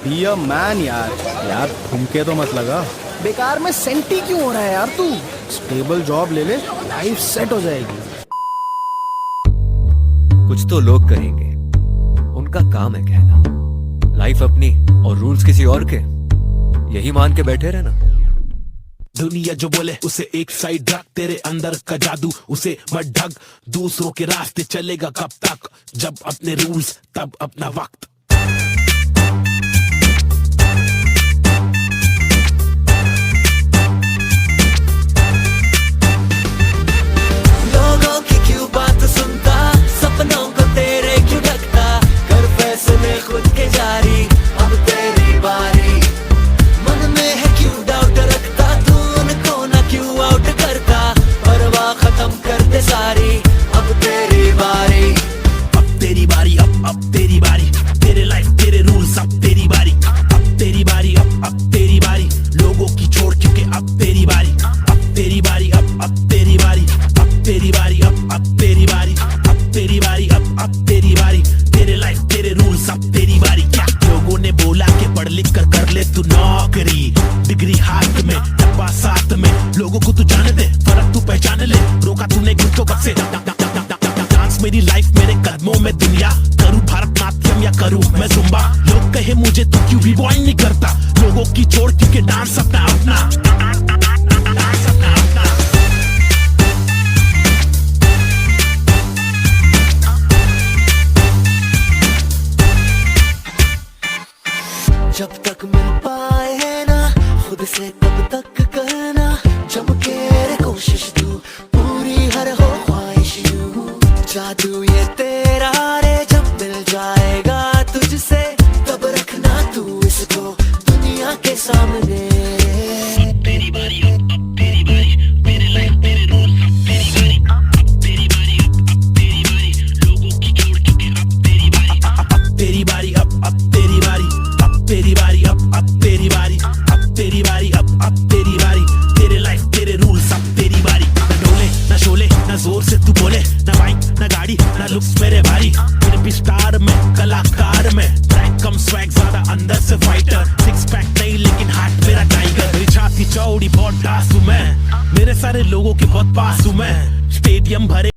Be a man यार। यार ठुमके तो मत लगा, बेकार में सेंटी क्यों हो रहा है यार तू। स्टेबल जॉब ले ले, लाइफ सेट हो जाएगी। कुछ तो लोग कहेंगे, उनका काम है कहना। लाइफ अपनी और रूल्स किसी और के, यही मान के बैठे रहना। दुनिया जो बोले उसे एक साइड रख, तेरे अंदर का जादू उसे मत ढक। दूसरों के रास्ते चलेगा कब तक, जब अपने रूल्स तब अपना वक्त। लोगों की क्यों बात सुनता, सपनों को तेरे क्यों ढकता। कर फैसले खुद के जारी, अब तेरी बारी। मन में है क्यों डाउट रखता, तू उनको ना क्यों आउट करता। परवाह खत्म कर दे सारी, अब तेरी बारी। अब तेरी बारी, अब तेरी बारी। तेरे लाइफ तेरे रूल्स, अब तेरी बारी। अब तेरी बारी, अब तेरी बारी। लोगों की छोड़ क्योंकि अब तेरी बारी। अब तेरी बारी, अब तेरी बारी। अब तेरी बारी, अब तेरी बारी। अब तेरी बारी, अब तेरी बारी। तेरे लाइफ तेरे रूल्स, अब तेरी बारी। क्या लोगों ने बोला कि पढ़ लिख कर ले तू नौकरी, डिग्री हाथ में डब्बा साथ में। लोगों को तू जाने दे, फर्क तू पहचान ले। रोका तूने खुद को कब से। डांस मेरी लाइफ, मेरे कदमों में दुनिया। करूं भारतनाट्यम या करूं मैं जुम्बा। लोग कहे मुझे तू क्यों भी बॉय नहीं करता। लोगों की छोड़ क्योंकि डांस अपना अपना, डांस अपना अपना। जब तक मिल पाए है ना खुद से, तब तक करना जम के रे कोशिश तू। पूरी हर हो ख्वाहिश यूं, जादू ये तेरा रे। जब मिल जाएगा तुझसे, तब रखना तू इसको दुनिया के सामने। तेरी बारी, अब तेरी बारी। तेरे लाइफ तेरे रूल्स, अब तेरी बारी। अब तेरी बारी, अब तेरी बारी। लोगों की छोड़ क्योंकि अब तेरी बारी। अब तेरी बारी, अब तेरी बारी। अब तेरी बारी, अब तेरी बारी। अब तेरी बारी, अब तेरी बारी। तेरे लाइफ तेरे रूल्स, अब तेरी बारी। ना डोले ना शोले ना जोर से तू बोले, ना बाइक ना गाड़ी ना लुक्स मेरे भारी। मेरे भी स्टार में कलाकार में, ट्रैक कम स्वैग ज्यादा अंदर से फाइटर। सिक्स पैक नहीं लेकिन हार्ट मेरा टाइगर। मेरी छाती चौड़ी बहुत डांस हूं मैं, मेरे सारे लोगों के बहुत पास हूं मैं। स्टेडियम भरे